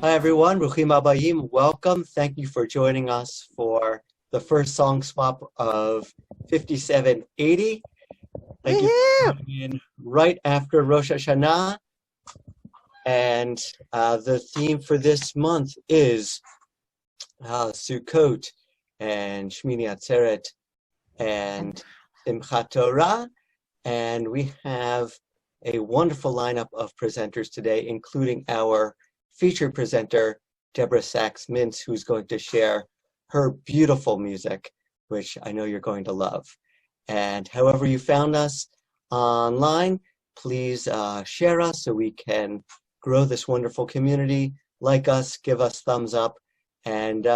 Hi everyone, Bruchim Abayim, welcome. Thank you for joining us for the first song swap of 5780. Thank you for coming in right after Rosh Hashanah. And the theme for this month is Sukkot and Shmini Atzeret and Simchat Torah. And we have a wonderful lineup of presenters today, including our featured presenter, Deborah Sachs-Mintz, who's going to share her beautiful music, which I know you're going to love. And however you found us online, please share us so we can grow this wonderful community. Like us, give us thumbs up, and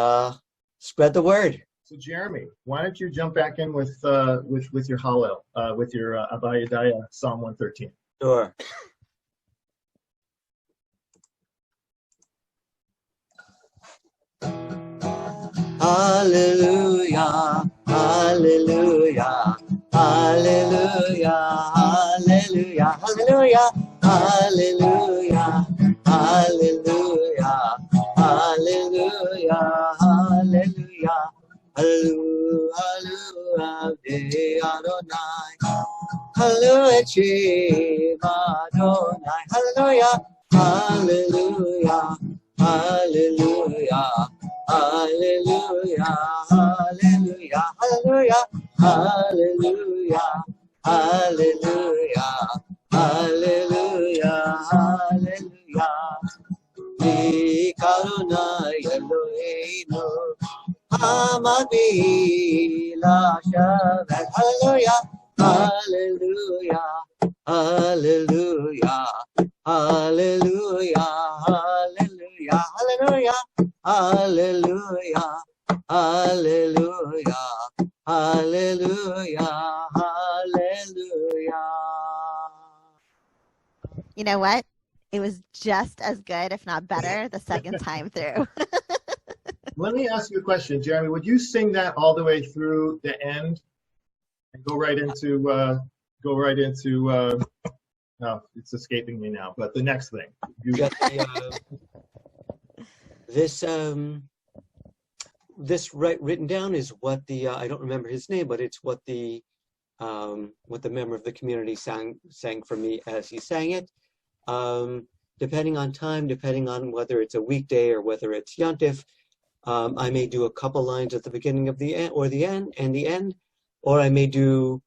spread the word. So Jeremy, why don't you jump back in with your Hallel, with your Abba Yedaya, Psalm 113. Sure. Hallelujah, hallelujah, hallelujah, hallelujah, hallelujah, hallelujah, hallelujah, hallelujah, hallelujah, hallelujah, Adonai, hallelujah, Adonai, hallelujah, hallelujah, hallelujah. Hallelujah, hallelujah, hallelujah, hallelujah, hallelujah, hallelujah, hallelujah. Li karuna Eloheinu hamagbi lashavet. Hallelujah, hallelujah, hallelujah, hallelujah, hallelujah, hallelujah. Hallelujah, hallelujah, hallelujah, hallelujah. You know what? It was just as good, if not better, the second time through. Let me ask you a question, Jeremy. Would you sing that all the way through the end and go right into no, it's escaping me now, but the next thing. This written down is what the I don't remember his name, but it's what the member of the community sang for me as he sang it. Depending on time, depending on whether it's a weekday or whether it's Yontif, I may do a couple lines at the beginning of the end or the end, or I may do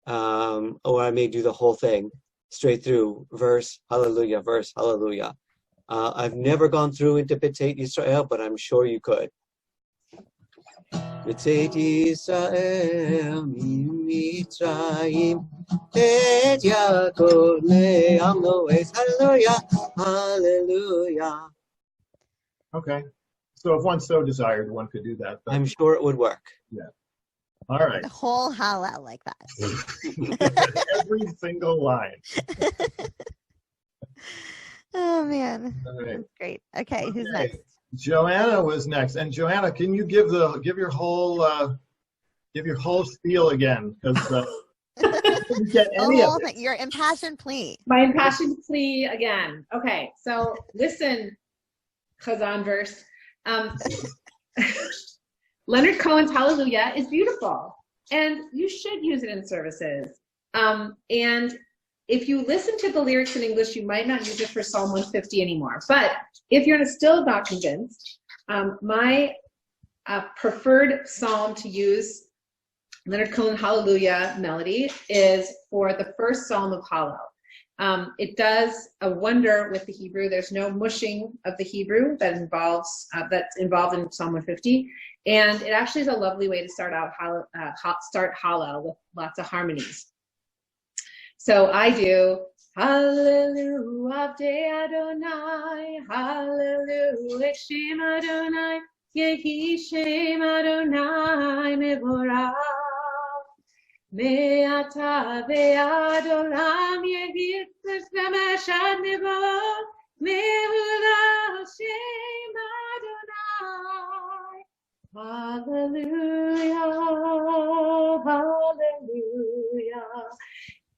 the whole thing straight through, verse hallelujah, verse hallelujah. I've never gone through into B'tzeit Yisrael, but I'm sure you could. B'tzeit Yisrael miMitzrayim et Yaakov le'am lo'ez. Hallelujah, hallelujah. Okay. So if one so desired, one could do that. But I'm sure it would work. Yeah. All right. The whole Hallel like that. Every single line. Oh man, All right. that's great. Okay, who's next? Joanna was next, and Joanna, can you give your whole spiel again? Because didn't get any of it. Your impassioned plea. My impassioned plea again. Okay, so listen, Chazan verse. Leonard Cohen's Hallelujah is beautiful, and you should use it in services. And if you listen to the lyrics in English, you might not use it for Psalm 150 anymore. But if you're still not convinced, my preferred psalm to use Leonard Cohen Hallelujah melody is for the first psalm of Hallel. It does a wonder with the Hebrew. There's no mushing of the Hebrew that's involved in Psalm 150, and it actually is a lovely way to start out Hallel with lots of harmonies. So I do Hallelujah, Avdei Adonai, Hallelujah, Shem Adonai, Yehi Shem Adonai Mevorach, Me'ata ve'ad olam Yehi Tzemeshad Mevorach, Mevorach Shem Adonai, Hallelujah, Hallelujah.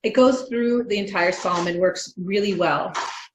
It goes through the entire psalm and works really well.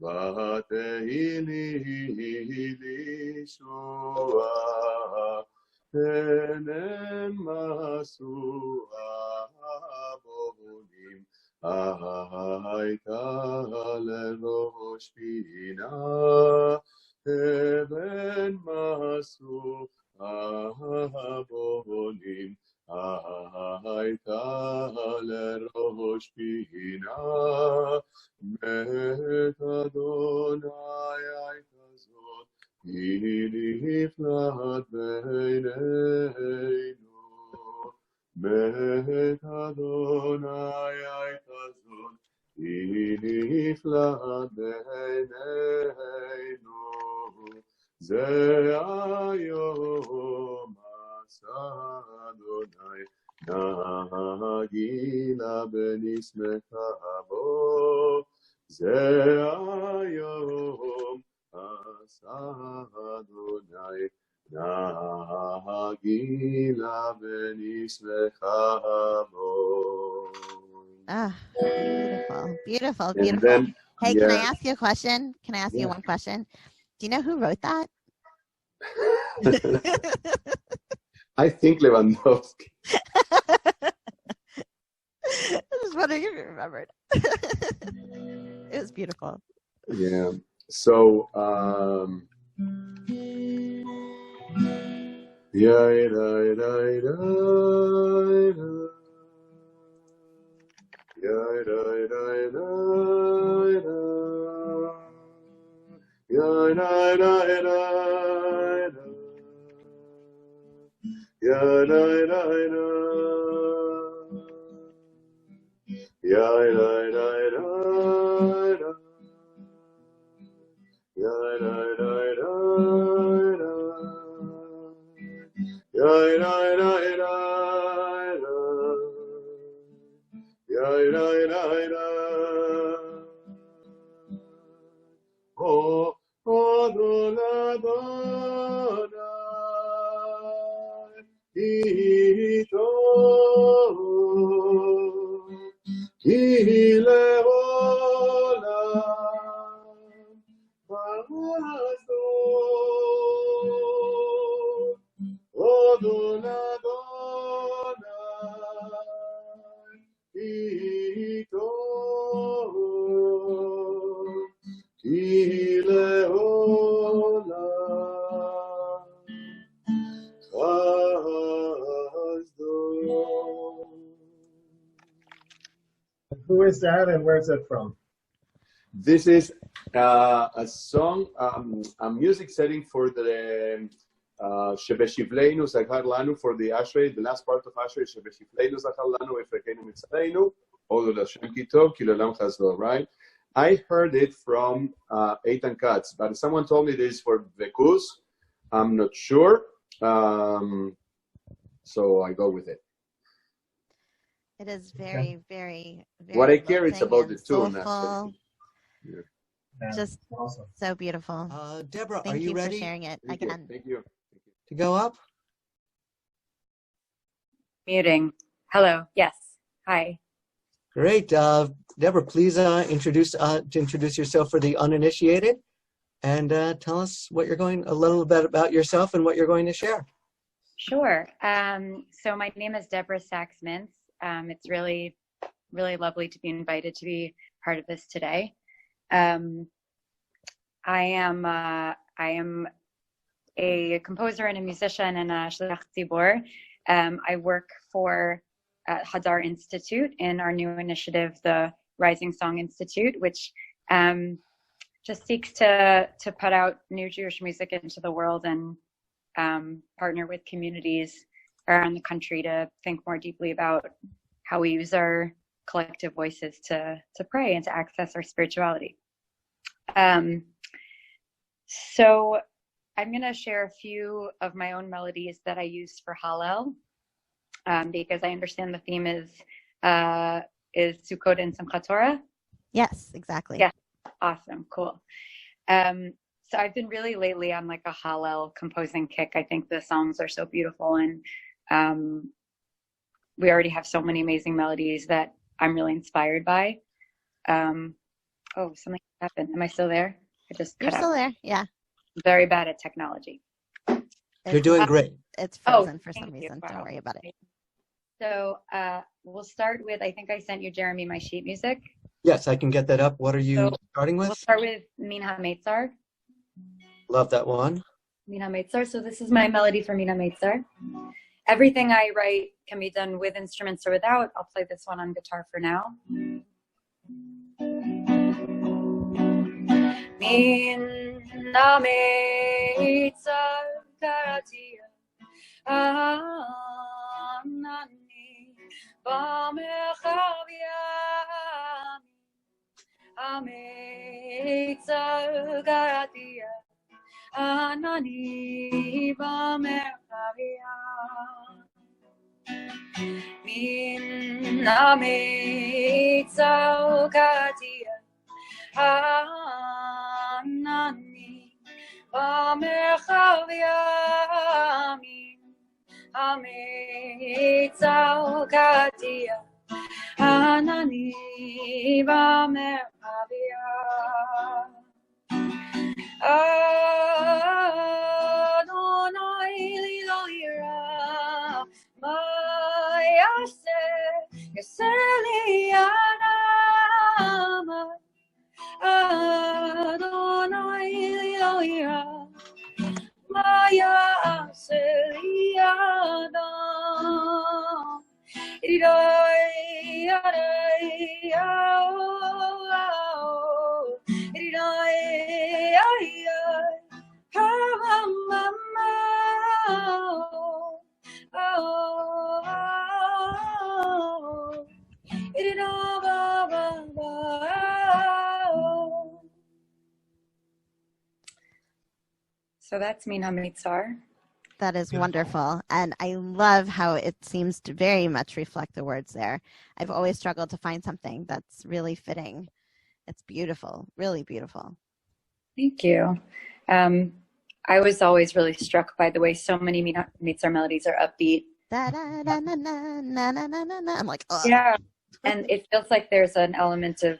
ותהי לי לישועה, הן משואה בונים, הייתה לראש פינה, אבן משואה בונים, הייתה לראש פינה, בית אדוני הייתה זאת, היא נפלאת בעינינו. בית אדוני הייתה זאת, היא נפלאת בעינינו. זה היום עשה אדוני, נגילה ונשמחה בו. זה היום עשה אדוני, נגילה ונשמחה bо. Ah, beautiful, beautiful. Hey, can I ask you a question? Can I ask you one question? Do you know who wrote that? I think Lewandowski. I was wondering if you remembered. It was beautiful. Yeah. So, Who is that and where's it from? this is a song, a music setting for the Shebeshivleinu Zachar Lanu, for the Ashrei, the last part of Ashrei, Shebeshivleinu Zachar Lanu, Efrekeinu Mitzaleinu, Odu Lashem Kitov, Kilolam Chazdo, right? I heard it from Eitan Katz, but someone told me this is for Vekuz. I'm not sure, so I go with it. It is very, very, very. What I care is about the tune. Yeah. Just awesome. So beautiful. Deborah, Thank are you ready? For sharing it Thank again. You. Thank you. To go up? Muting. Hello. Yes. Hi. Great. Deborah, please introduce yourself for the uninitiated and tell us what you're a little bit about yourself and what you're going to share. Sure. So my name is Deborah Sachs-Mintz. It's really, really lovely to be invited to be part of this today. I am a composer and a musician and a shliach tzibur. I work for Hadar Institute in our new initiative, the Rising Song Institute, which just seeks to put out new Jewish music into the world and partner with communities around the country to think more deeply about how we use our collective voices to pray and to access our spirituality. So I'm going to share a few of my own melodies that I use for Hallel, because I understand the theme is Sukkot and Simchat Torah. Yes, exactly. Yeah, awesome, cool. So I've been really lately on like a Hallel composing kick. I think the songs are so beautiful, and we already have so many amazing melodies that I'm really inspired by. Oh, something happened. Am I still there? I just You're cut still out. there. Yeah. Very bad at technology. You're doing great. It's frozen for some Thank you. reason. Don't Wow. worry about it. So we'll start with, I think I sent you, Jeremy, my sheet music. Yes, I can get that up. What are you So starting with? We'll start with Min HaMeitzar. Love that one. Min HaMeitzar. So this is my melody for Min HaMeitzar. Everything I write can be done with instruments or without. I'll play this one on guitar for now. Min HaMeitzar karatia anani b'merchav yami HaMeitzar karatia anani b'merchav yami Min HaMeitzar karatia anani b'merchav yami HaMeitzar karatia anani b'merchav yami Adonai li lo yira ma yaseh li anama Adonai li lo yira ma yaseh li adam Idai Idai So that's Min HaMeitzar. That is wonderful. And I love how it seems to very much reflect the words there. I've always struggled to find something that's really fitting. It's beautiful, really beautiful. Thank you. I was always really struck by the way so many Min HaMeitzar melodies are upbeat. Da, da, da, na, na, na, na, na, na. I'm like, oh. Yeah. And it feels like there's an element of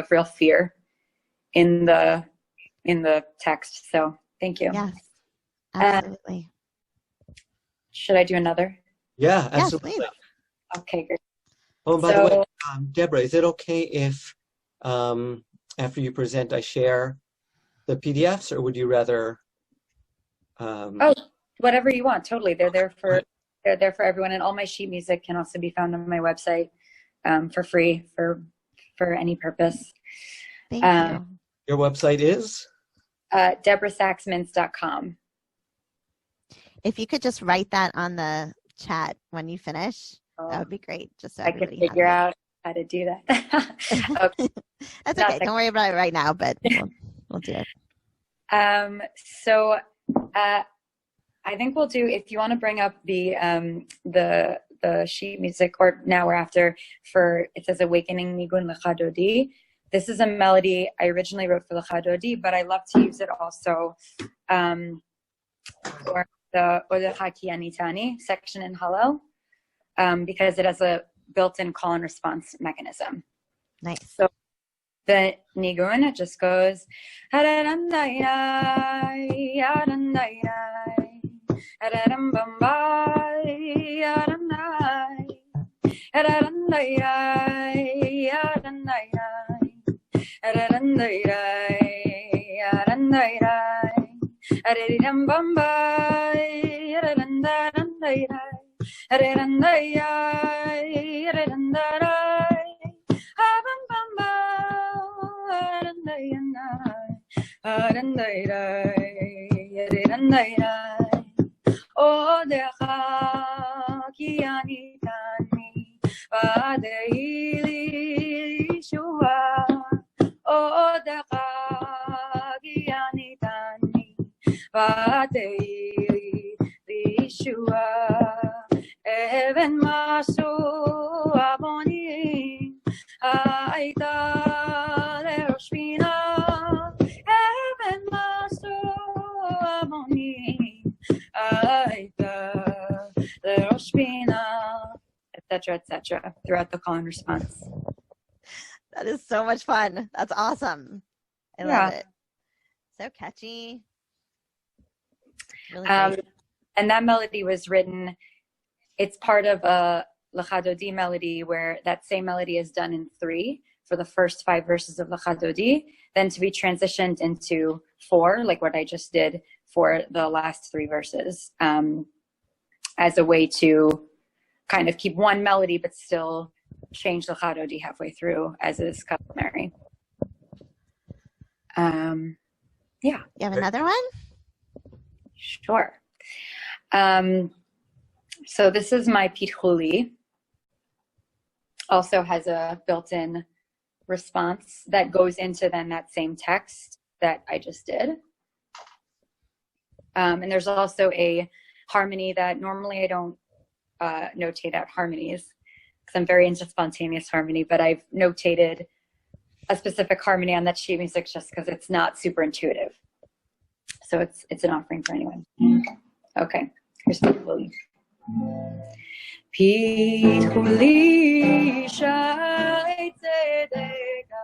real fear in the text. So thank you. Yes, absolutely. Should I do another? Yeah, Yes, absolutely. please. Okay, great. Oh, and by the way, Deborah, is it okay if after you present, I share the PDFs, or would you rather? Oh, whatever you want. Totally, they're there for everyone, and all my sheet music can also be found on my website for free for any purpose. Thank you. Your website is? DeborahSaxmintz.com. If you could just write that on the chat when you finish, that would be great. Just so I could everybody figure has out how to do that. it. That's okay. Don't worry about it right now, but we'll do it. So I think we'll do, if you want to bring up the sheet music, or now or after, for it says Awakening Nigun L'Chadodi. This is a melody I originally wrote for L'Chadodi, but I love to use it also for the Odecha Ki Anitani section in Hallel, because it has a built-in call and response mechanism. Nice. So the nigun, it just goes Even masu aboni aita leroshpina. Even masu aboni aita leroshpina, etc., etc. Throughout the call and response. That is so much fun. That's awesome. I love it. So catchy. Really great. And that melody was written, it's part of a Lecha Dodi melody where that same melody is done in 3 for the first 5 verses of Lecha Dodi, then to be transitioned into 4, like what I just did for the last 3 verses, as a way to kind of keep one melody but still change Lecha Dodi halfway through, as is customary. Yeah. You have another one? Sure. So this is my Pitchuli. Also has a built-in response that goes into then that same text that I just did. And there's also a harmony that normally I don't notate out harmonies because I'm very into spontaneous harmony, but I've notated a specific harmony on that sheet music just because it's not super intuitive. So it's an offering for anyone. Okay, here's Pitchuli. Pitchuli shai tzedeka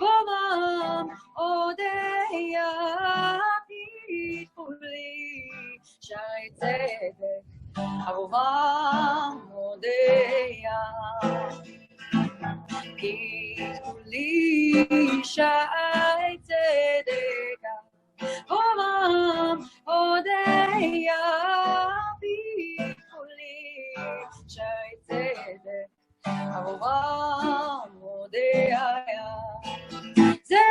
Olam odeya Pitchuli shai tzedek Olam odeya Pitchuli shai tzedeka Olam odeya Pitchuli shai tzedek Olam odeya Ze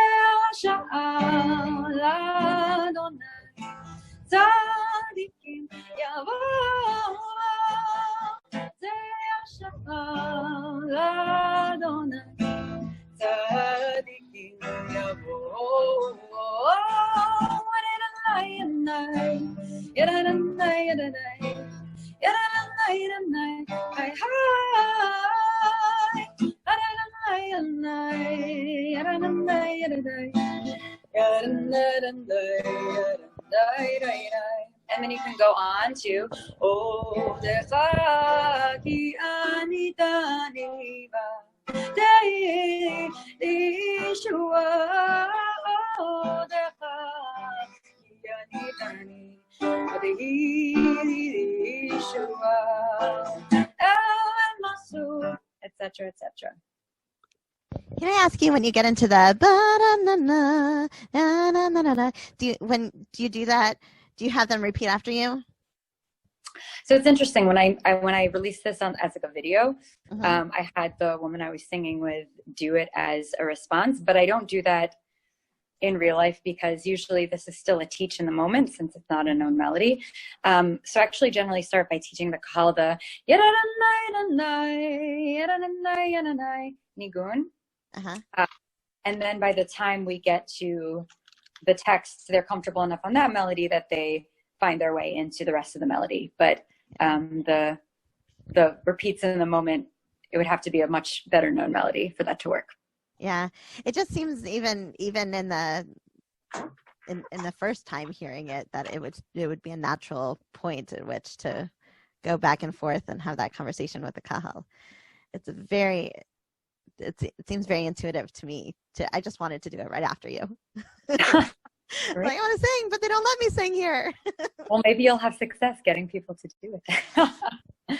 השעה לאדוני צדיקים יבואו זה השעה לאדוני צדיקים יבואו And then you can go on to Oh Dechaki Anitaniva Dei Yeshua Oh Dechaki Anitani Dei Yeshua El Masu, etc., etc. Can I ask you, when you get into the ba-da-na-na, na-na-na-na-na, do you do that? Do you have them repeat after you? So it's interesting, when I released this as like a video, I had the woman I was singing with do it as a response, but I don't do that in real life because usually this is still a teach in the moment since it's not a known melody. So I actually generally start by teaching the kahal the nigun. And then by the time we get to the text, they're comfortable enough on that melody that they find their way into the rest of the melody. But the repeats in the moment, it would have to be a much better known melody for that to work. Yeah, it just seems even in the first time hearing it that it would be a natural point at which to go back and forth and have that conversation with the kahal. It seems very intuitive to me. I just wanted to do it right after you. Right. Like, I want to sing, but they don't let me sing here. Well, maybe you'll have success getting people to do it.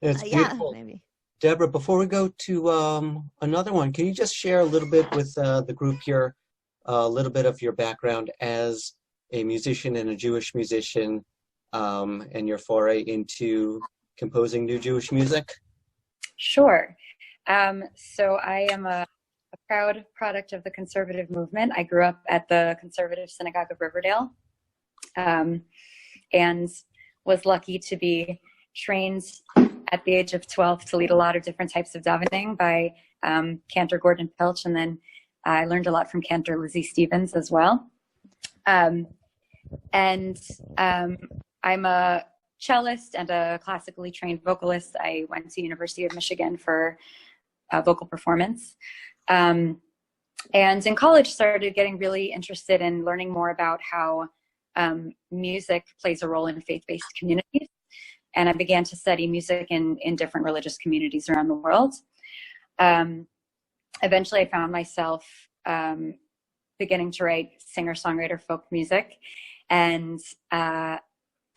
It's beautiful. Yeah, maybe. Deborah, before we go to another one, can you just share a little bit with the group here, a little bit of your background as a musician and a Jewish musician, and your foray into composing new Jewish music? Sure. So I am a proud product of the conservative movement. I grew up at the Conservative Synagogue of Riverdale, and was lucky to be trained at the age of 12 to lead a lot of different types of davening by Cantor Gordon Pilch, and then I learned a lot from Cantor Lizzie Stevens as well. And I'm a cellist and a classically trained vocalist. I went to University of Michigan for vocal performance. And in college started getting really interested in learning more about how music plays a role in faith-based communities. And I began to study music in different religious communities around the world. And eventually I found myself beginning to write singer-songwriter folk music, and parallel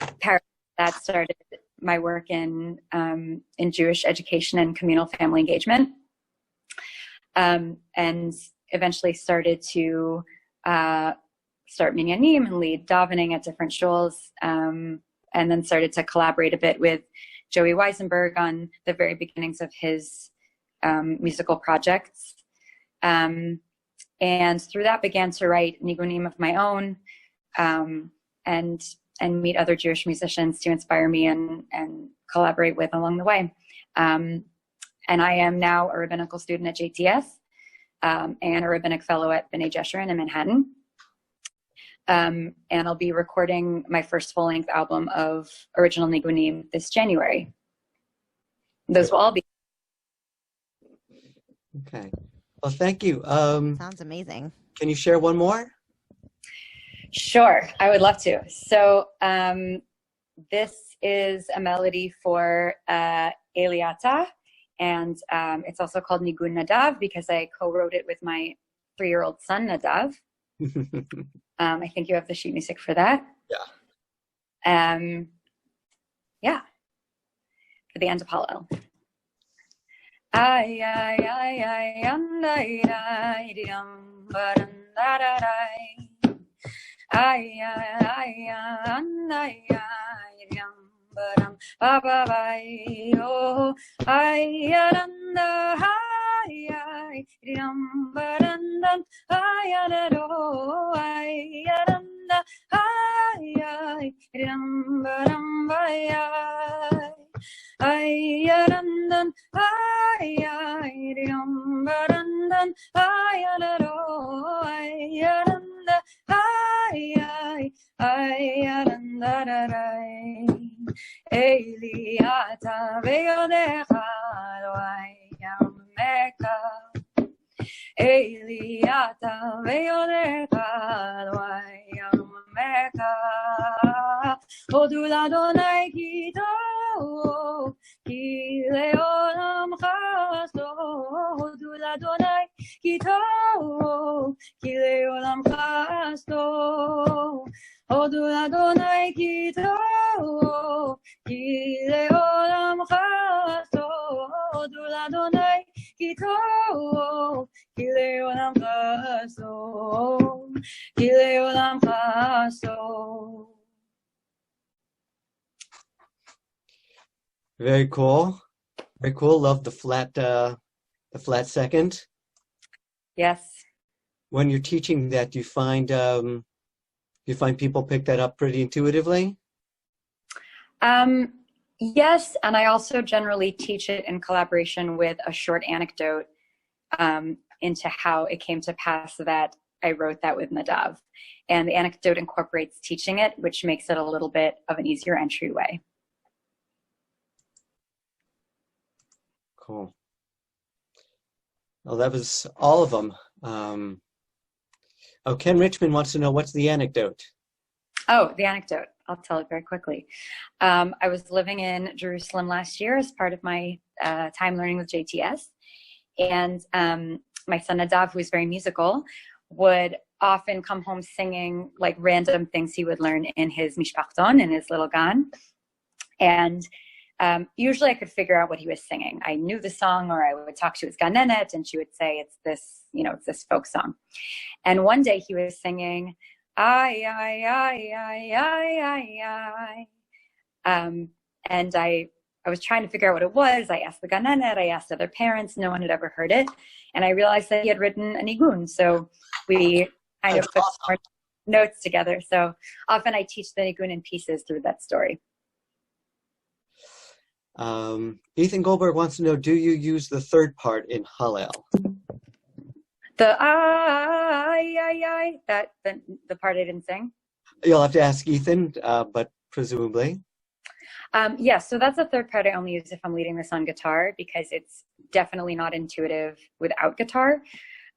to that started my work in Jewish education and communal family engagement, and eventually started to start minyanim and lead davening at different shuls, and then started to collaborate a bit with Joey Weisenberg on the very beginnings of his musical projects. And through that began to write nigunim of my own, and meet other Jewish musicians to inspire me and collaborate with along the way. And I am now a rabbinical student at JTS, and a rabbinic fellow at B'nai Jeshurun in Manhattan. And I'll be recording my first full-length album of original nigunim this January. Those will all be. Okay. Well, thank you. Sounds amazing. Can you share one more? Sure, I would love to. So this is a melody for Eliata, and it's also called Nigun Nadav because I co-wrote it with my 3-year-old son, Nadav. I think you have the sheet music for that. Yeah. Yeah. For the end of Hallel. Ay ay ay ay andai dai dum barandai. Ay ay ay andai ay dum baram baba bai oh ay aranda ay ay dum barandan ay arado ay aranda ay ay dum baram bai ay arandan ay ay dum barandan ay arado ay aranda ay aranda rai Eliata veo dejado ay meka Eliata veo dejado ay meka Odula donai kito ki leolam chasto Odula donai kito ki leolam chasto Odula donai kito ki leolam chasto Odula donai kito ki leolam chasto ki leolam chasto. Very cool. Very cool. Love the flat second. Yes. When you're teaching that, do you find people pick that up pretty intuitively? Yes, and I also generally teach it in collaboration with a short anecdote into how it came to pass that I wrote that with Nadav. And the anecdote incorporates teaching it, which makes it a little bit of an easier entryway. Cool. Well, that was all of them. Ken Richmond wants to know, what's the anecdote? Oh, the anecdote. I'll tell it very quickly. I was living in Jerusalem last year as part of my time learning with JTS. And my son Nadav, who is very musical, would often come home singing like random things he would learn in his mishpachton, in his little gan. And usually I could figure out what he was singing. I knew the song, or I would talk to his ganenet and she would say, it's this folk song. And one day he was singing, ay, ay, ay, ay, ay, ay, ay. And I was trying to figure out what it was. I asked the ganenet, I asked other parents, no one had ever heard it. And I realized that he had written a nigun. So we kind of put our notes together. So often I teach the nigun in pieces through that story. Ethan Goldberg wants to know, do you use the third part in Hallel? The ay, the part I didn't sing? You'll have to ask Ethan, but presumably. Yeah, so that's the third part I only use if I'm leading this on guitar, because it's definitely not intuitive without guitar.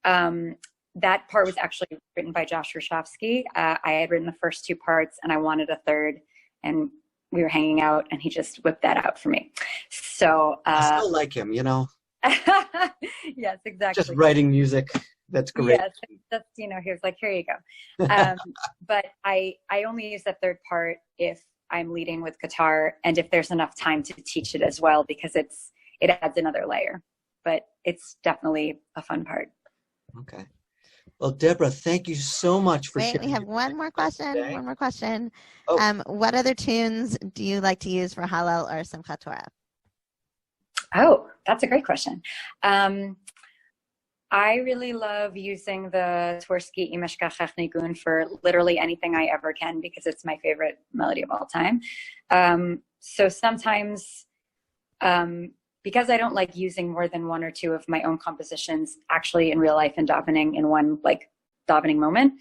That part was actually written by Josh Rushovsky. I had written the first two parts and I wanted a third, and we were hanging out and he just whipped that out for me. So I still like him, you know. Yes, exactly. Just writing music. That's great. Yes, that's, he was like, here you go. But I only use the third part if I'm leading with guitar and if there's enough time to teach it as well, because it adds another layer. But it's definitely a fun part. Okay. Well, Deborah, thank you so much for sharing. Wait, we have one more question. Today. One more question. Oh. What other tunes do you like to use for Hallel or Simchat Torah? Oh, that's a great question. I really love using the Twersky Imeshkachach Nigun for literally anything I ever can, because it's my favorite melody of all time. So sometimes, because I don't like using more than one or two of my own compositions actually in real life and davening in one davening moment,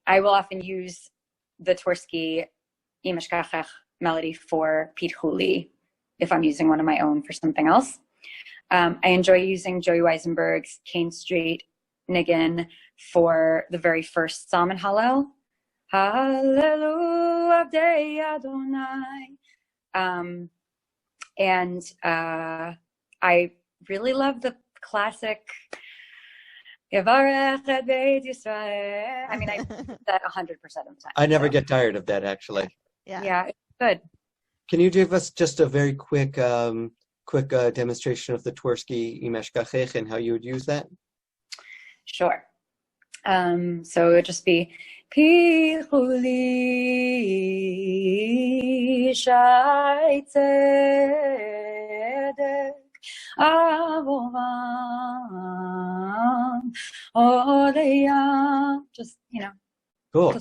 I will often use the Twersky Imeshkachach melody for Pithuli if I'm using one of my own for something else. I enjoy using Joey Weisenberg's Kane Street Nigun for the very first Psalm in Hallel. Hallelu Avdei Adonai. And I really love the classic Yevarech et Beit Yisrael. I mean, I do that 100% of the time. I never get tired of that, actually. Yeah, it's good. Can you give us just a very quick demonstration of the Twersky Imeshkachech and how you would use that? Sure. So it would just be Pichuli Shai Tzedek Avovam Odeyam. Just, Cool. So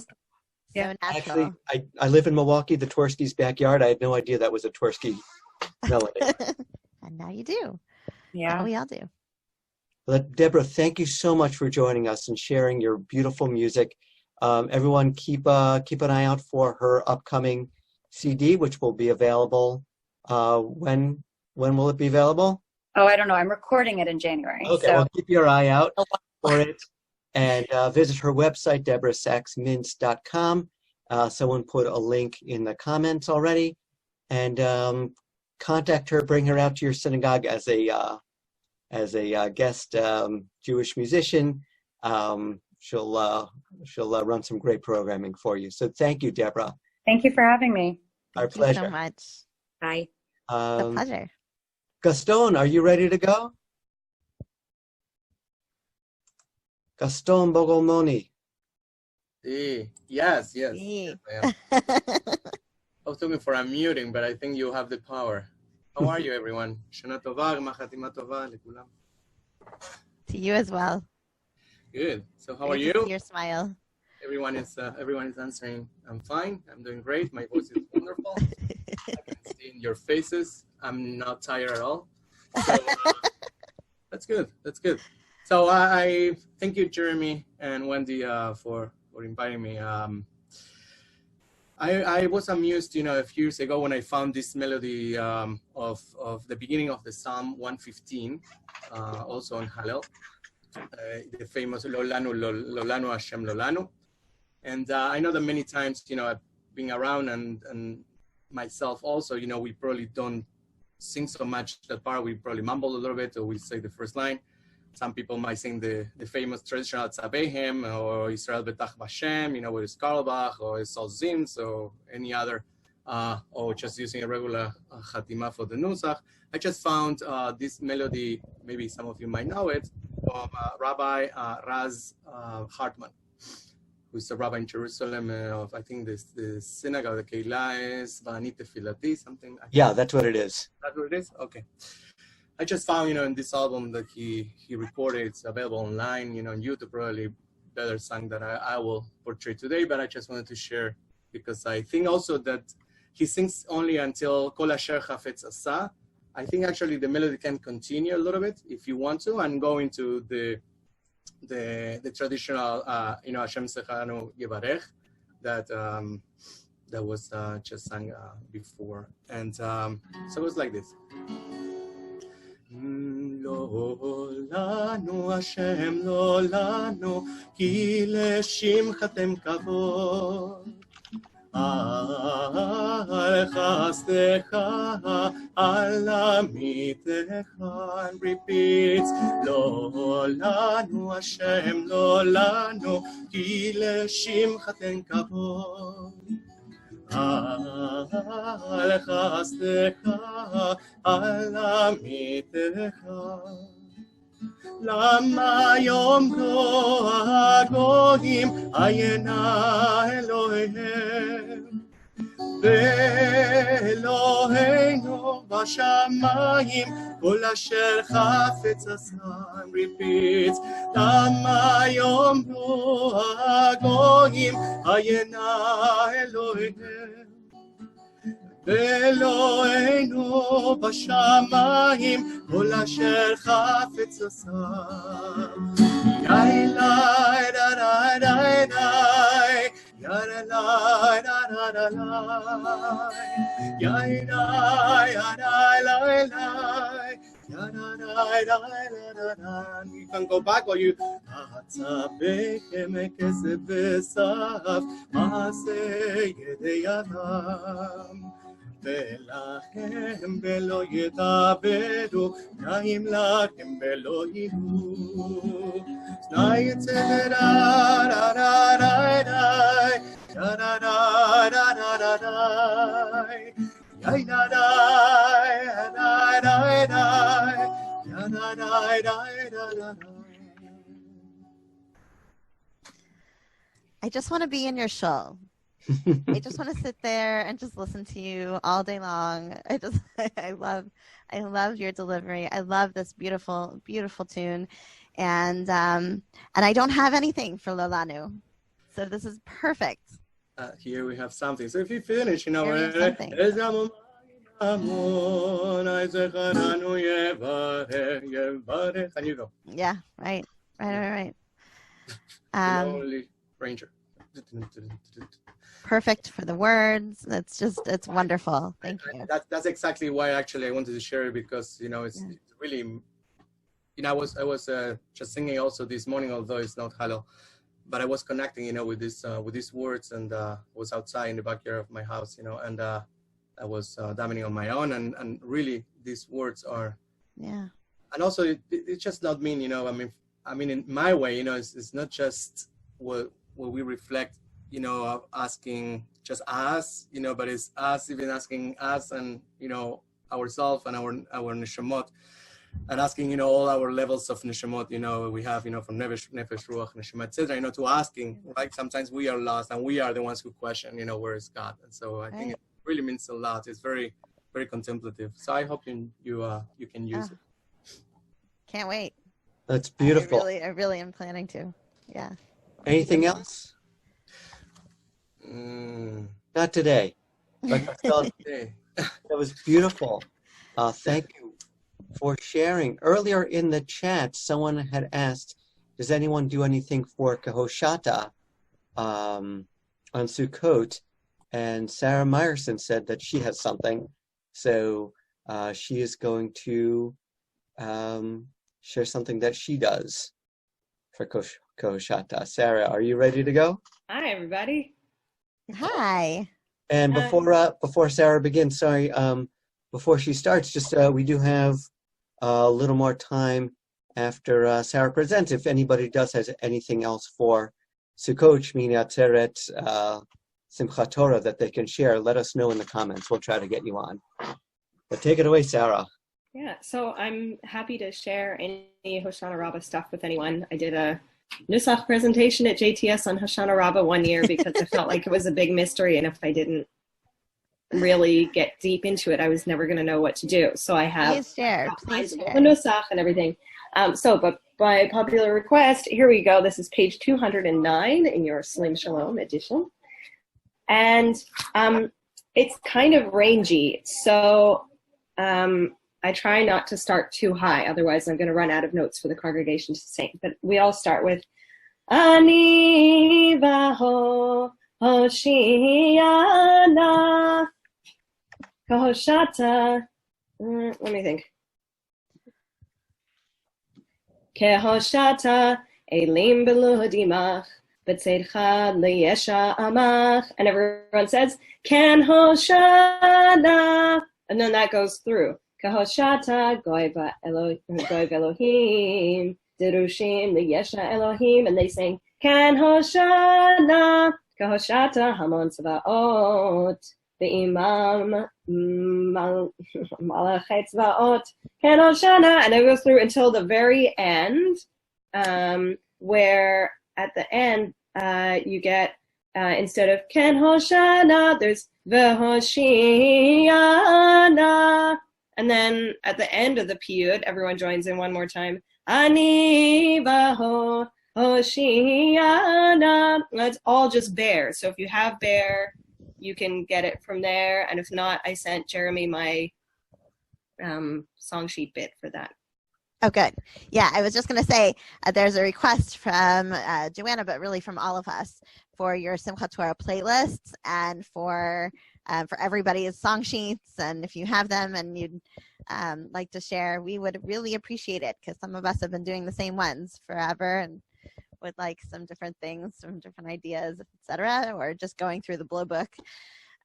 natural. Actually, I live in Milwaukee, the Twersky's backyard. I had no idea that was a Twersky melody. And now you do. Yeah. Now we all do. Well, Deborah, thank you so much for joining us and sharing your beautiful music. Everyone, keep an eye out for her upcoming CD, which will be available. When will it be available? Oh, I don't know. I'm recording it in January. Okay, well, keep your eye out for it. And visit her website, deborahsaxmintz.com. Someone put a link in the comments already. And contact her, bring her out to your synagogue as a guest Jewish musician. She'll run some great programming for you. So thank you, Deborah. Thank you for having me. Our Thank pleasure. you so much. Bye. It's a pleasure. Gaston, are you ready to go? Gaston Bogolmoni. Yes. Sí. I was looking for unmuting, but I think you have the power. How are you, everyone? Shana tova, gma chatima tova lekulam. To you as well. Good. So how are Great you? to see your smile. Everyone is answering. I'm fine. I'm doing great. My voice is wonderful. I can see in your faces. I'm not tired at all. So that's good. So I thank you, Jeremy and Wendy, for inviting me. I was amused, a few years ago when I found this melody of the beginning of the Psalm 115, also on Hallel, the famous Lolanu Hashem Lolanu. And I know that many times, I've been around and myself also, we probably don't sing so much that part. We probably mumble a little bit, or we say the first line. Some people might sing the famous traditional Tzabehem or Israel Betach Bashem, with Skarlbach or Solzim, so any other, or just using a regular Chatima for the Nusach. I just found this melody, maybe some of you might know it, of Rabbi Raz Hartman, who's a rabbi in Jerusalem of, I think, the synagogue, the Keilah is Va'ani Tefilati, something. Yeah, that's what it is. That's what it is? Okay. I just found, in this album that he recorded, it's available online, on YouTube, probably better song that I will portray today, but I just wanted to share because I think also that he sings only until Kol Asher Chafetz Asa. I think actually the melody can continue a little bit if you want to and go into the traditional, Hashem Sechanu Yevarech that was just sung before. And so it was like this. לא לנו השם לא לנו כי לשמחתם כבוד על חסדך, על עמיתך, and repeats, לא לנו השם, לא לנו, כי לשמך תן כבוד. על חסדך, על עמיתך, למה יאמרו הגויים עיינה אלוהיהם ואלוהינו בשמיים כל אשר חפץ עשה. repeats, למה יאמרו הגויים עיינה אלוהיהם ואלוהינו בשמיים כל אשר חפץ עשה. יאי לי דה דה דה דה יאי לי דה דה דה דה יאי לי you can go back or you עצבכם כסף וסף מעשה ידי אדם ולכם ולא יתאבדו נעים לכם ולא יהיו נאי צדד דה דה דה דה דה דה דה דה דה דה yai da da da da da da da da. I just want to be in your shul. I just want to sit there and just listen to you all day long. I love your delivery. I love this beautiful, beautiful tune, and I don't have anything for Lolanu, so this is perfect. Here we have something. So if you finish, you know, and you go. Yeah, right. Lonely Ranger. Perfect for the words. It's wonderful. Thank you. That's exactly why actually I wanted to share it, because you know it's really, you know, I was just singing also this morning, although it's not Hallel. But I was connecting, you know, with these words, and was outside in the backyard of my house, you know, and I was davening on my own, and really these words are, yeah. And also it's just not mean, you know, I mean in my way, you know, it's not just what we reflect, you know, of asking just us, you know, but it's us even asking us and you know ourselves and our neshamot. And asking, you know, all our levels of neshamot, you know, we have, you know, from nefesh, ruach, neshama, etc., you know, to asking, right? Sometimes we are lost and we are the ones who question, you know, where is God? And so I think it really means a lot. It's very, very contemplative. So I hope you can use it. Can't wait. That's beautiful. I really am planning to. Yeah. Anything else? Not today. But that was beautiful. Thank you for sharing. Earlier in the chat, someone had asked, does anyone do anything for Kehoshata on Sukkot? And Sarah Meyerson said that she has something. So she is going to share something that she does for Kehoshata. Sarah, are you ready to go? Hi, everybody. Hi. And before Sarah begins, sorry, before she starts, just we do have a little more time after Sarah presents. If anybody does has anything else for Sukkot, Shmini Atzeret, Simchat Torah that they can share, let us know in the comments. We'll try to get you on. But take it away, Sarah. Yeah, so I'm happy to share any Hoshana Rabbah stuff with anyone. I did a Nusach presentation at JTS on Hoshana Rabbah one year because I felt like it was a big mystery, and if I didn't really get deep into it, I was never going to know what to do. So I have Please share. the Nusach and everything. But by popular request, here we go. This is page 209 in your Slim Shalom edition. And it's kind of rangy. So I try not to start too high. Otherwise, I'm going to run out of notes for the congregation to sing. But we all start with Ani vaho Hoshiana Kehoshata. Let me think. Kehoshata Elim Beluhdimach B'tzeidcha liyesha amach, and everyone says, Ken Hoshana, and then that goes through. Kahoshata goy Elohim, Dirushim liyesha Elohim, and they sing, Ken Hoshana, Kahoshata Hamon Tzvaot, Be'imam Malachet Tzvaot, Ken Hoshana, and it goes through until the very end, where at the end you get, instead of Ken Hoshana, there's V'Hoshiana, and then at the end of the piyut, everyone joins in one more time, Ani V'Ho Hoshiana. It's all just bear. So if you have bear, you can get it from there. And if not, I sent Jeremy my song sheet bit for that. Oh, good. Yeah, I was just going to say there's a request from Joanna, but really from all of us, for your Simchat Torah playlists and for everybody's song sheets. And if you have them and you'd like to share, we would really appreciate it, because some of us have been doing the same ones forever and would like some different things, some different ideas, etc., or just going through the Blue Book.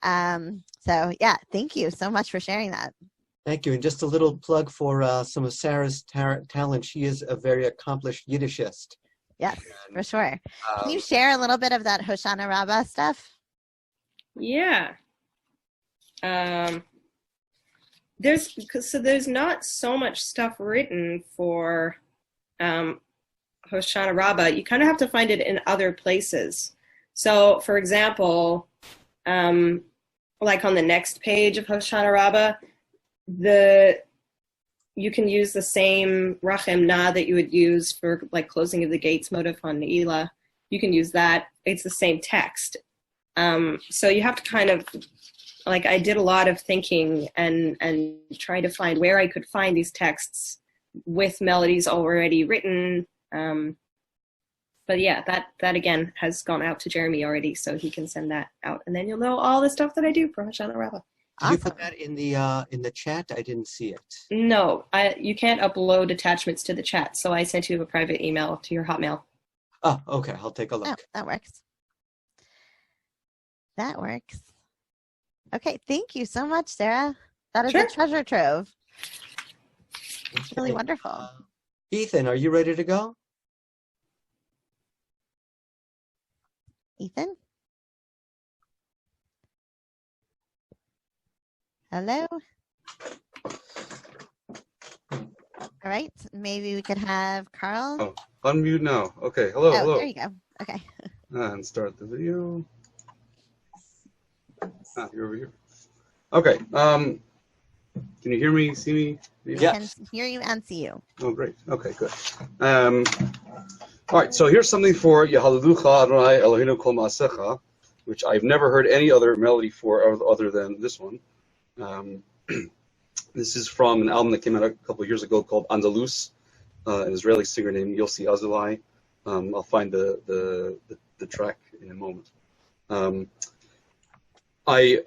So yeah, thank you so much for sharing that. Thank you. And just a little plug for some of Sarah's talent. She is a very accomplished Yiddishist. Yes, for sure. Can you share a little bit of that Hoshana Rabbah stuff? Yeah. There's not so much stuff written for Hoshana Rabbah. You kind of have to find it in other places. So, for example, like on the next page of Hoshana Rabbah, you can use the same Rachem Na that you would use for like closing of the gates motif on Ne'ilah. You can use that. It's the same text. So you have to kind of, like, I did a lot of thinking and trying to find where I could find these texts with melodies already written. But yeah, that again has gone out to Jeremy already, so he can send that out, and then you'll know all the stuff that I do for Hoshana Rabbah. Did you put that in the chat? I didn't see it. No, you can't upload attachments to the chat, so I sent you a private email to your Hotmail. Oh, okay. I'll take a look. Oh, that works. That works. Okay, thank you so much, Sarah. That is a treasure trove. It's really wonderful. Ethan, are you ready to go? Ethan? Hello? All right, maybe we could have Carl. Oh, unmute now. Okay, hello, hello. There you go. Okay. And start the video. You're over here. Okay, can you hear me, see me? Yeah. I can hear you and see you. Oh, great. Okay, good. All right, so here's something for Yehalalucha Adonai Eloheinu Kol Ma'asecha, which I've never heard any other melody for other than this one. This is from an album that came out a couple of years ago called Andalus, an Israeli singer named Yossi Azulai. I'll find the track in a moment. I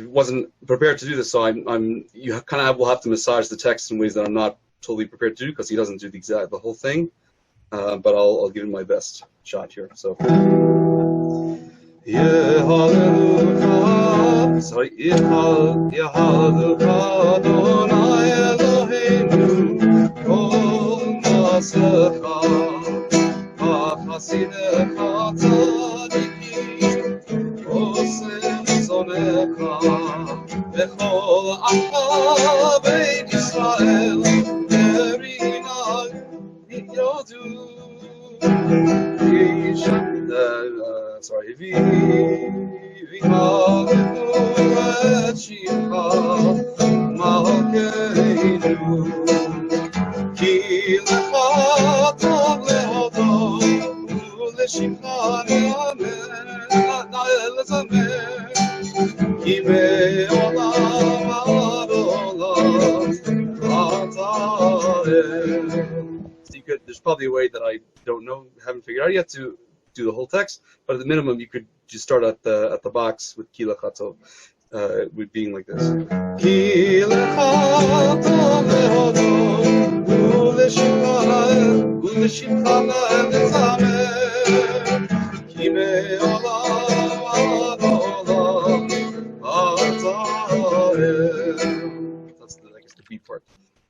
wasn't prepared to do this, so you kind of will have to massage the text in ways that I'm not totally prepared to do, because he doesn't do the whole thing. But I'll give it my best shot here. So. Sorry. Sorry. There's probably a way that I don't know, haven't figured out yet to do the whole text, but at the minimum you could just start at the box with Ki Lechato, with being like this. Ki Lechato lehodo uleshimcha lezamer ki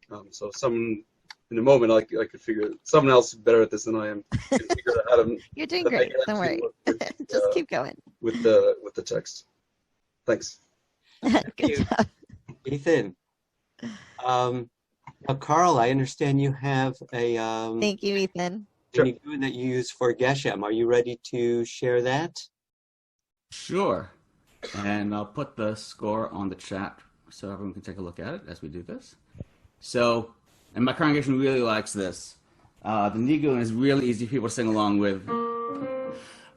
part. So someone in a moment, I could figure someone else better at this than I am. Can figure out how to. You're doing great. Don't worry. Just keep going. With the text. Thanks. Good job. Ethan. Now, Carl, I understand you have a Thank you, Ethan. Nigun that you use for Geshem. Are you ready to share that? Sure. And I'll put the score on the chat so everyone can take a look at it as we do this. So, and my congregation really likes this. The Nigun is really easy for people to sing along with.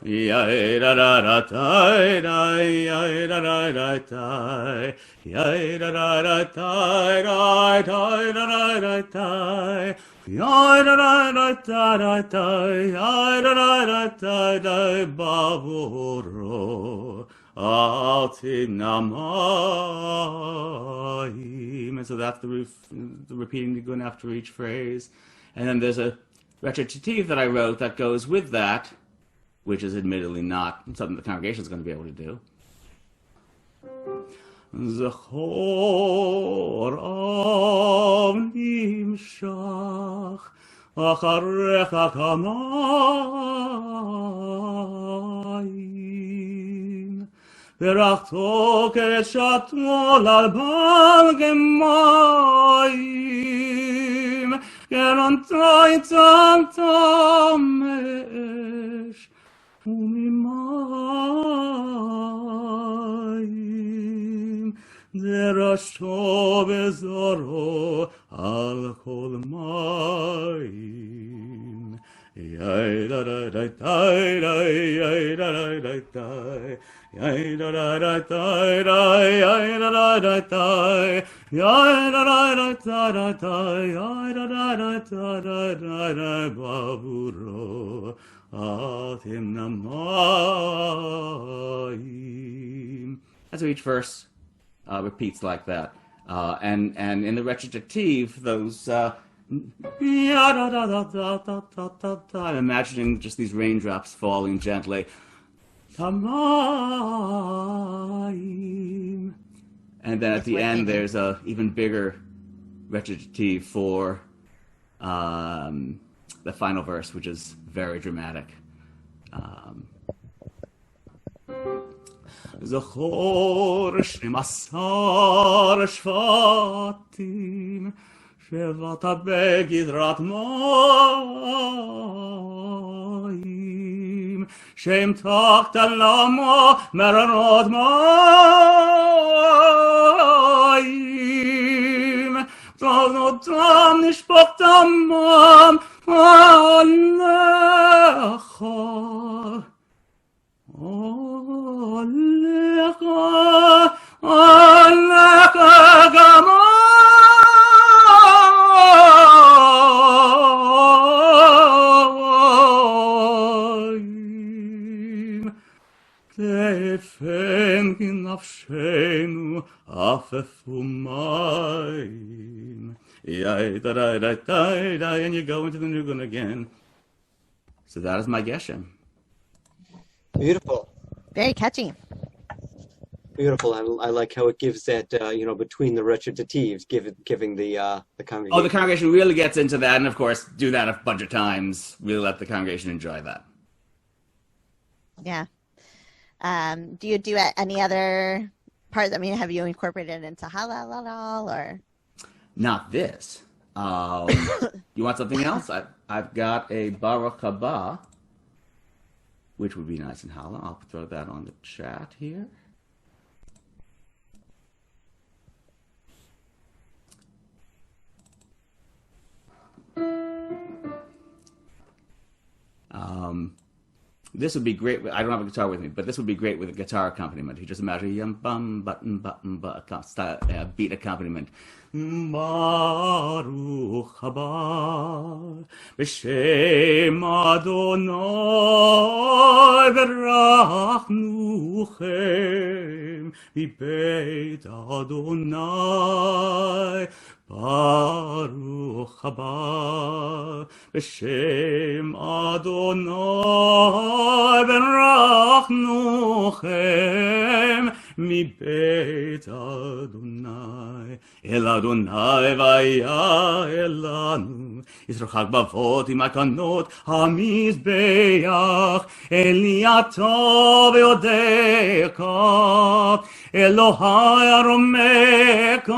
And so that's the repeating Nigun after each phrase. And then there's a recitative that I wrote that goes with that, which is admittedly not something the congregation is going to be able to do. Zechor nimshach acharecha kamayim v'rachto keshatol al bal gemayim kerantai tzaltam me'esh umimayim derashto bezoro al kol mayim yai da da da da yai da da da da yai da da da da yai da da da da yai da da da da yai da da da da baburo atim namayim. So each verse repeats like that, and in the recitative, those I'm imagining just these raindrops falling gently. Tamayim. And then at the end, there's a even bigger recitative for the final verse, which is very dramatic. Zechor shnemasar shvatim shevata begidrat mayim shem tachta lamo meranot mayim Tanotam nishpachtamam alecha alecha gamayim tefen kinafshenu afefu mayim. And you go into the Nigun again. So that is my Geshem. Beautiful. Very catchy. Beautiful. I like how it gives that, between the recitatives, giving the congregation. Oh, the congregation really gets into that, and of course, do that a bunch of times. Really let the congregation enjoy that. Yeah. Do you do any other parts? I mean, have you incorporated it into Hallel at all, or? Not this. You want something else? I've got a Baruch Haba, which would be nice in Hallel. I'll throw that on the chat here. This would be great. I don't have a guitar with me, but this would be great with a guitar accompaniment. You just imagine yum bum button button beat accompaniment. Baruch haba b'shem Adonai v'rachnuchem v'beit Adonai. Baruch haba b'shem Adonai v'rachnuchem mi beit Adonai. אל אדוני ויעל לנו, ישרחק בבות עם הקנות המזבח, אלי הטוב ויודעך, אלוהי ארומך,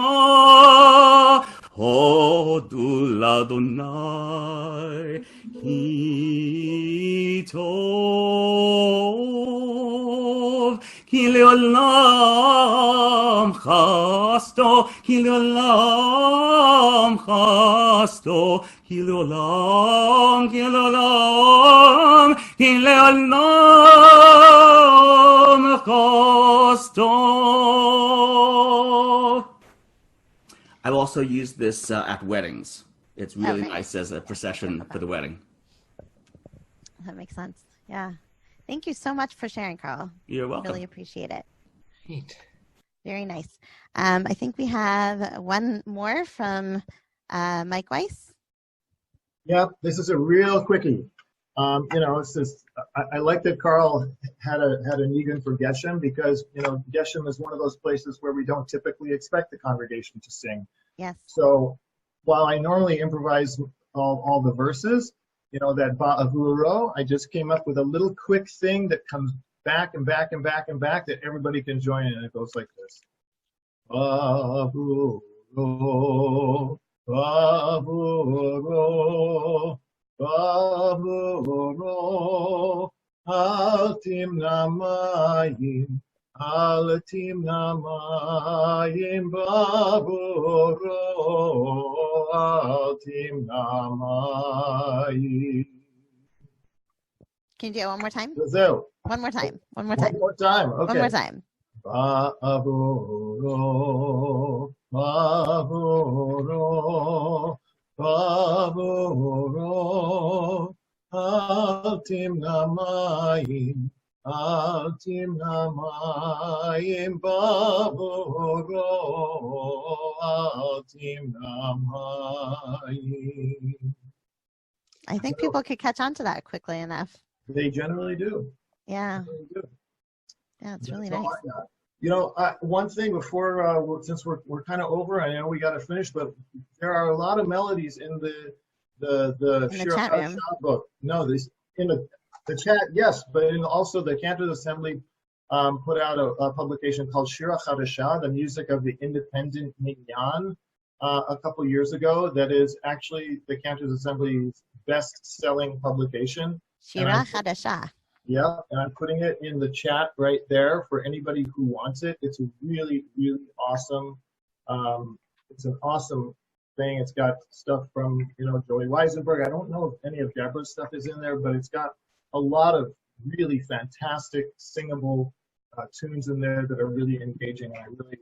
הודו לאדוני, כי טוב, כי לעולם חסדו, כי לעולם חסדו, כי לעולם, כי לעולם, כי לעולם חסדו. I will also use this at weddings. It's really nice as a procession for the wedding. That makes sense. Yeah. Thank you so much for sharing, Carl. You're welcome. Really appreciate it. Neat. Very nice. I think we have one more from Mike Weiss. Yep, this is a real quickie. It's just I like that Carl had a nigun for Geshem because Geshem is one of those places where we don't typically expect the congregation to sing. Yes. So while I normally improvise all the verses, that Ba'avuro, I just came up with a little quick thing that comes back and back and back and back that everybody can join in, and it goes like this. Ba'avuro, Ba'avuro, Ba'avuro, al timna mayim, al timna mayim, Ba'avuro, al timna mayim. Can you do it one more time? Zeu. One more time. One more time. One more time. Okay. One more time. Ba'avuro, Ba'avuro, Ba'avuro, al timna mayim, al timna mayim, Ba'avuro, al timna mayim. I think people could catch on to that quickly enough. They generally do. Yeah. They do. Yeah, it's really That's nice. all I got. One thing before, since we're kind of over, I know we got to finish, but there are a lot of melodies in the Shir chat room. HaShah book. No, in the chat, yes, but also the Cantors Assembly put out a publication called Shir HaShah, the music of the independent minyan, a couple years ago. That is actually the Cantors Assembly's best-selling publication. Shir HaShah. Yeah, and I'm putting it in the chat right there for anybody who wants it. It's a really, really awesome. It's an awesome thing. It's got stuff from Joey Weisenberg. I don't know if any of Deborah's stuff is in there, but it's got a lot of really fantastic singable tunes in there that are really engaging. And I really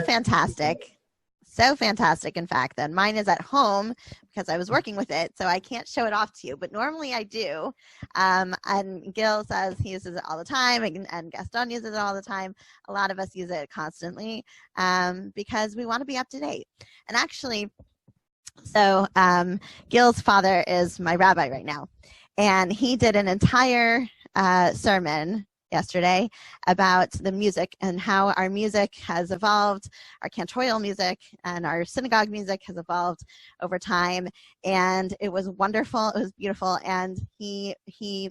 fantastic. So fantastic, in fact, that mine is at home because I was working with it, so I can't show it off to you, but normally I do. And Gil says he uses it all the time, and Gaston uses it all the time. A lot of us use it constantly because we want to be up to date. And actually, so Gil's father is my rabbi right now, and he did an entire sermon yesterday about the music and how our music has evolved, our cantorial music and our synagogue music has evolved over time, and it was wonderful, it was beautiful, and he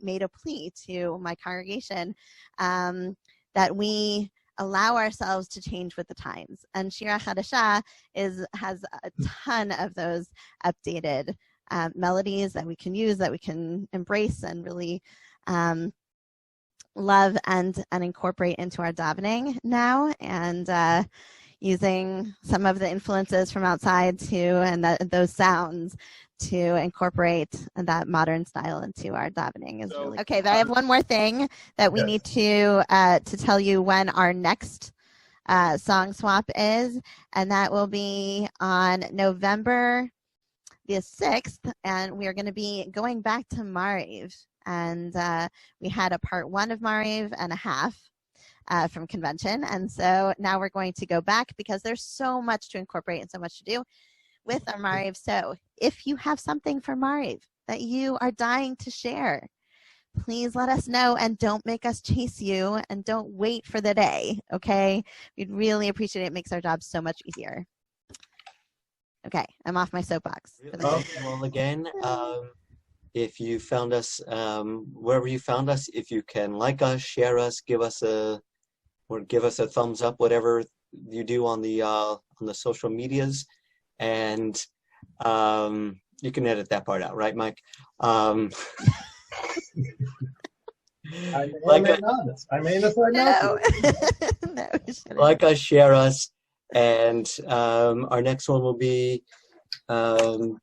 made a plea to my congregation that we allow ourselves to change with the times. And Shir HaShah has a ton of those updated melodies that we can use, that we can embrace and really love and incorporate into our davening now, and using some of the influences from outside too, and those sounds to incorporate that modern style into our davening is really okay. But I have one more thing that we need to tell you when our next song swap is, and that will be on November the 6th, and we are going to be going back to Mariv. And we had a part 1 of Mariv and a half from convention. And so now we're going to go back because there's so much to incorporate and so much to do with our Mariv. So if you have something for Mariv that you are dying to share, please let us know and don't make us chase you and don't wait for the day, okay? We'd really appreciate it. It makes our job so much easier. Okay, I'm off my soapbox. Well, again, if you found us, wherever you found us, if you can like us, share us, give us a thumbs up, whatever you do on the social medias, and you can edit that part out, right, Mike? I may decide not to. No, like us, share us, and our next one will be the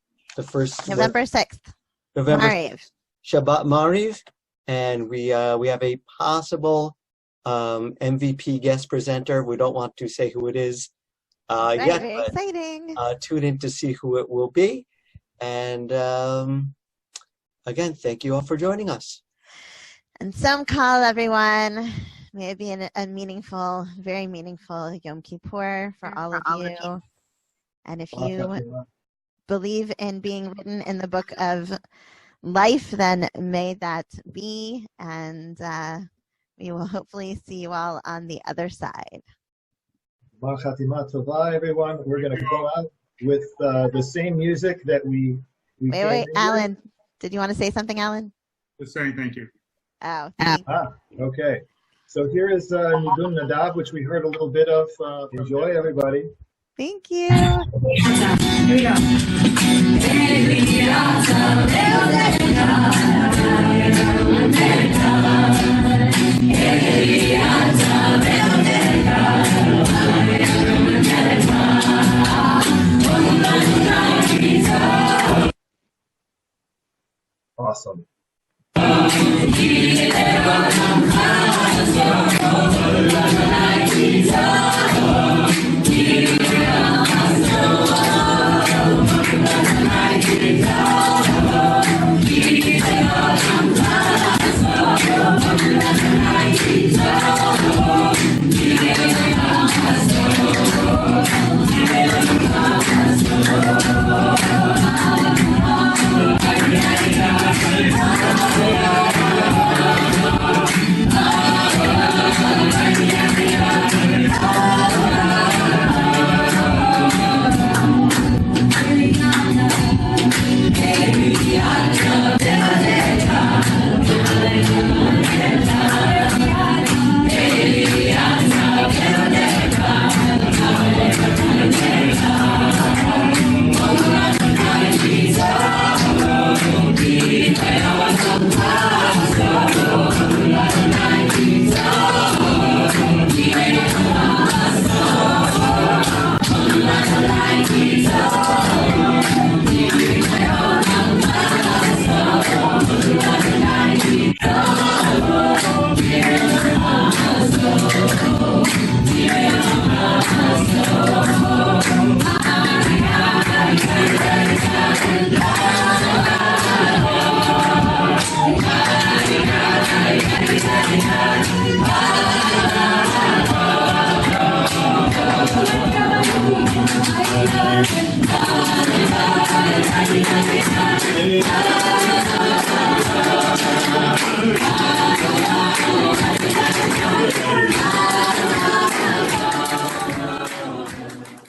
first November 6th. November Mariv. Shabbat Mariv, and we have a possible MVP guest presenter. We don't want to say who it is yet, Very but exciting. Tune in to see who it will be. And again, thank you all for joining us. And some call everyone. May it be a meaningful, very meaningful Yom Kippur for all of you. And if you believe in being written in the book of life, then may that be. And we will hopefully see you all on the other side. Bar Chatima Tova, everyone. We're going to go out with the same music that we Wait, Alan. Did you want to say something, Alan? Just saying thank you. Oh. Okay. So here is Nidun Nadav, which we heard a little bit of. Enjoy, everybody. Thank you. Here we go. Awesome. Thank you.